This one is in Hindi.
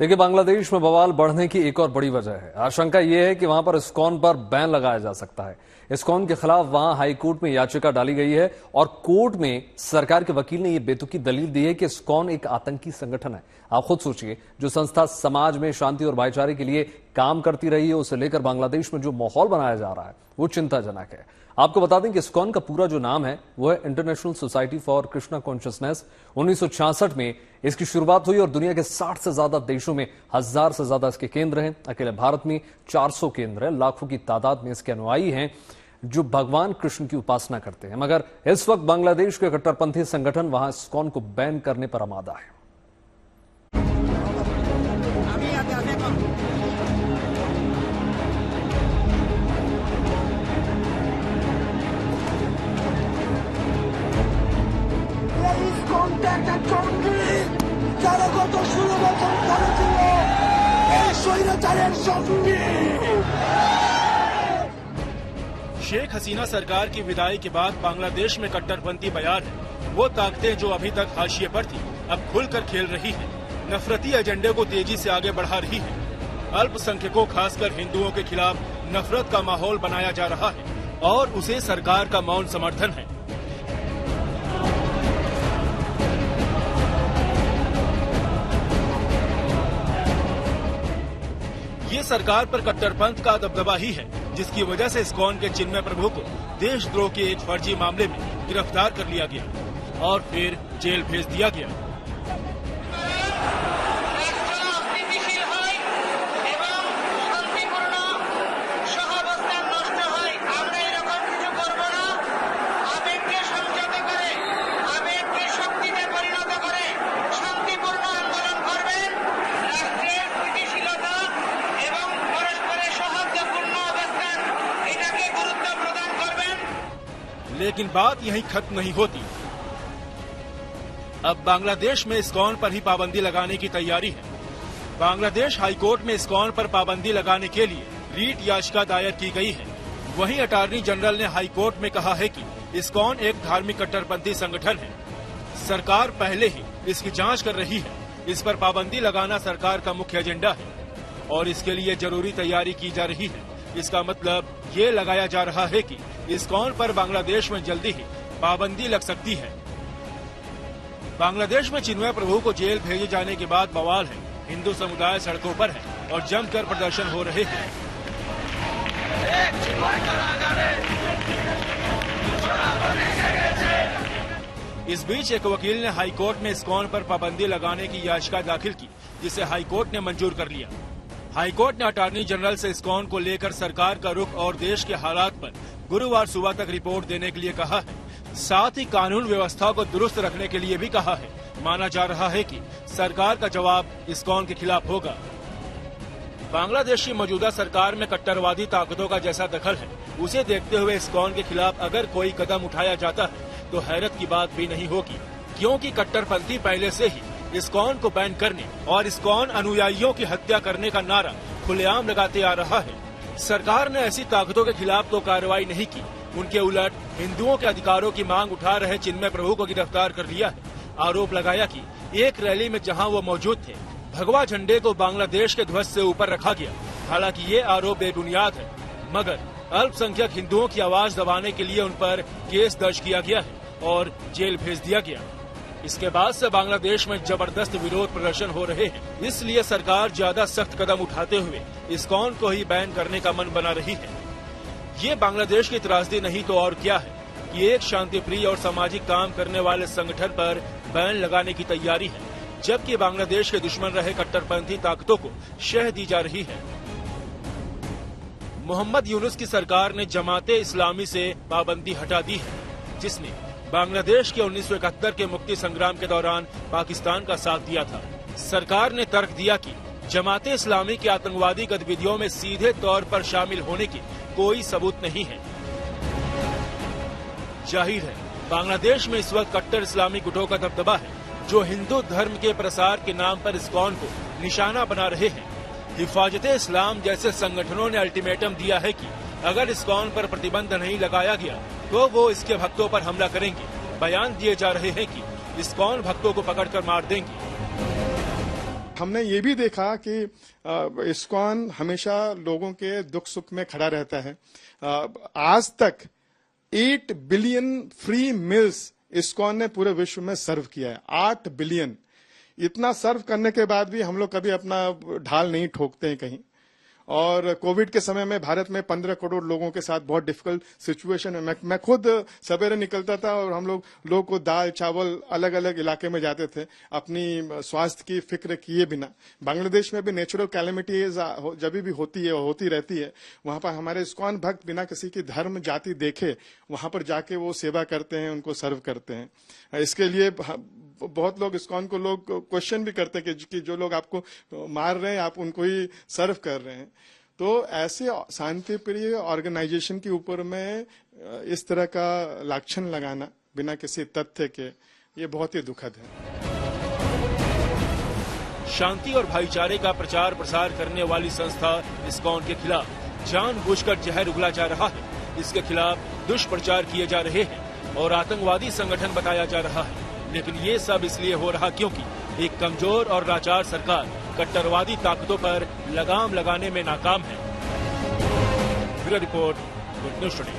देखिए, बांग्लादेश में बवाल बढ़ने की एक और बड़ी वजह है। आशंका यह है कि वहां पर इस्कॉन पर बैन लगाया जा सकता है। इस्कॉन के खिलाफ वहां हाई कोर्ट में याचिका डाली गई है और कोर्ट में सरकार के वकील ने यह बेतुकी दलील दी है कि इस्कॉन एक आतंकी संगठन है। आप खुद सोचिए, जो संस्था समाज में शांति और भाईचारे के लिए काम करती रही है, उसे लेकर बांग्लादेश में जो माहौल बनाया जा रहा है वो चिंताजनक है। आपको बता दें कि इस्कॉन का पूरा जो नाम है वो है international society for Krishna consciousness. 1966 में इसकी शुरुआत हुई और दुनिया के 60 से ज्यादा देशों में 1000 से ज्यादा इसके केंद्र हैं। अकेले भारत में 400 केंद्र हैं। लाखों की तादाद में इसके अनुयायी हैं जो भगवान कृष्ण की उपासना करते हैं। मगर इस वक्त बांग्लादेश के कट्टरपंथी संगठन वहां इस्कॉन को बैन करने पर आमादा है। যারা গত 16 বছর ধরে ছিল এই স্বৈরাচারের সঙ্গে। शेख हसीना सरकार की विदाई के बाद बांग्लादेश में कट्टरपंथी बयान है। वो ताकतें जो अभी तक हाशिए पर थी अब खुलकर खेल रही है, नफरती एजेंडे को तेजी से आगे बढ़ा रही है। अल्पसंख्यकों खासकर हिंदुओं के खिलाफ नफरत का माहौल बनाया जा रहा है और उसे सरकार का मौन समर्थन है। ये सरकार पर कट्टरपंथ का दबदबा ही है जिसकी वजह से इस्कॉन के चिन्मय प्रभु को देशद्रोह के एक फर्जी मामले में गिरफ्तार कर लिया गया और फिर जेल भेज दिया गया। लेकिन बात यहीं खत्म नहीं होती। अब बांग्लादेश में इस्कॉन पर ही पाबंदी लगाने की तैयारी है। बांग्लादेश हाईकोर्ट में इस्कॉन पर पाबंदी लगाने के लिए रीट याचिका दायर की गई है। वहीं अटॉर्नी जनरल ने हाईकोर्ट में कहा है कि इस्कॉन एक धार्मिक कट्टरपंथी संगठन है। सरकार पहले ही इसकी जांच कर रही है। इस पर पाबंदी लगाना सरकार का मुख्य एजेंडा है और इसके लिए जरूरी तैयारी की जा रही है। इसका मतलब ये लगाया जा रहा है कि इस्कॉन पर बांग्लादेश में जल्दी ही पाबंदी लग सकती है। बांग्लादेश में चिन्मय प्रभु को जेल भेजे जाने के बाद बवाल है। हिंदू समुदाय सड़कों पर है और जमकर प्रदर्शन हो रहे हैं। इस बीच एक वकील ने हाईकोर्ट में इस्कॉन पर पाबंदी लगाने की याचिका दाखिल की, जिसे हाईकोर्ट ने मंजूर कर लिया। हाईकोर्ट ने अटॉर्नी जनरल से इस्कॉन को लेकर सरकार का रुख और देश के हालात पर गुरुवार सुबह तक रिपोर्ट देने के लिए कहा है। साथ ही कानून व्यवस्था को दुरुस्त रखने के लिए भी कहा है। माना जा रहा है कि सरकार का जवाब इस्कॉन के खिलाफ होगा। बांग्लादेश की मौजूदा सरकार में कट्टरवादी ताकतों का जैसा दखल है, उसे देखते हुए इस्कॉन के खिलाफ अगर कोई कदम उठाया जाता है तो हैरत की बात भी नहीं होगी, क्योंकि कट्टरपंथी पहले से ही इस्कॉन को बैन करने और इस्कॉन अनुयायियों की हत्या करने का नारा खुलेआम लगाते आ रहा है। सरकार ने ऐसी ताकतों के खिलाफ तो कार्रवाई नहीं की, उनके उलट हिंदुओं के अधिकारों की मांग उठा रहे चिन्मय प्रभु को गिरफ्तार कर लिया है। आरोप लगाया कि एक रैली में जहां वो मौजूद थे, भगवा झंडे को बांग्लादेश के ध्वज से ऊपर रखा गया। हालांकि ये आरोप बेबुनियाद है, मगर अल्पसंख्यक हिंदुओं की आवाज दबाने के लिए उन पर केस दर्ज किया गया है और जेल भेज दिया गया। इसके बाद से बांग्लादेश में जबरदस्त विरोध प्रदर्शन हो रहे हैं। इसलिए सरकार ज्यादा सख्त कदम उठाते हुए इस्कॉन को ही बैन करने का मन बना रही है। ये बांग्लादेश की त्रासदी नहीं तो और क्या है कि एक शांतिप्रिय और सामाजिक काम करने वाले संगठन पर बैन लगाने की तैयारी है, जबकि बांग्लादेश के दुश्मन रहे कट्टरपंथी ताकतों को शह दी जा रही है। मोहम्मद यूनुस की सरकार ने जमाते इस्लामी से पाबंदी हटा दी है, जिसने बांग्लादेश के 1971 के मुक्ति संग्राम के दौरान पाकिस्तान का साथ दिया था। सरकार ने तर्क दिया कि जमाते इस्लामी की आतंकवादी गतिविधियों में सीधे तौर पर शामिल होने की कोई सबूत नहीं है। जाहिर है, बांग्लादेश में इस वक्त कट्टर इस्लामी गुटों का दबदबा है, जो हिंदू धर्म के प्रसार के नाम पर इस्कॉन को निशाना बना रहे हैं। हिफाजते इस्लाम जैसे संगठनों ने अल्टीमेटम दिया है कि अगर इस्कॉन पर प्रतिबंध नहीं लगाया गया तो वो इसके भक्तों पर हमला करेंगे। बयान दिए जा रहे हैं कि इस्कॉन भक्तों को पकड़कर मार देंगे। हमने ये भी देखा कि इस्कॉन हमेशा लोगों के दुख सुख में खड़ा रहता है। आज तक 8 बिलियन फ्री मील्स इस्कॉन ने पूरे विश्व में सर्व किया है। 8 बिलियन। इतना सर्व करने के बाद भी हम लोग कभी अपना ढाल नहीं ठोकते हैं कहीं। और कोविड के समय में भारत में 15 करोड़ लोगों के साथ बहुत डिफिकल्ट सिचुएशन है। मैं खुद सवेरे निकलता था और हम लोगों को दाल चावल अलग अलग इलाके में जाते थे अपनी स्वास्थ्य की फिक्र किए बिना। बांग्लादेश में भी नेचुरल कैलेमिटीज जब भी होती है और होती रहती है, वहां पर हमारे इस्कॉन भक्त बिना किसी की धर्म जाति देखे वहां पर जाके वो सेवा करते हैं, उनको सर्व करते हैं। इसके लिए बहुत लोग इस्कॉन को लोग क्वेश्चन भी करते हैं कि जो लोग आपको मार रहे हैं आप उनको ही सर्व कर रहे हैं। तो ऐसे शांति प्रिय ऑर्गेनाइजेशन के ऊपर में इस तरह का लांछन लगाना बिना किसी तथ्य के, ये बहुत ही दुखद है। शांति और भाईचारे का प्रचार प्रसार करने वाली संस्था इस्कॉन के खिलाफ जानबूझकर जहर उगला जा रहा है। इसके खिलाफ दुष्प्रचार किए जा रहे हैं और आतंकवादी संगठन बताया जा रहा है। लेकिन ये सब इसलिए हो रहा क्योंकि एक कमजोर और लाचार सरकार कट्टरवादी ताकतों पर लगाम लगाने में नाकाम है। Bureau report, good news today.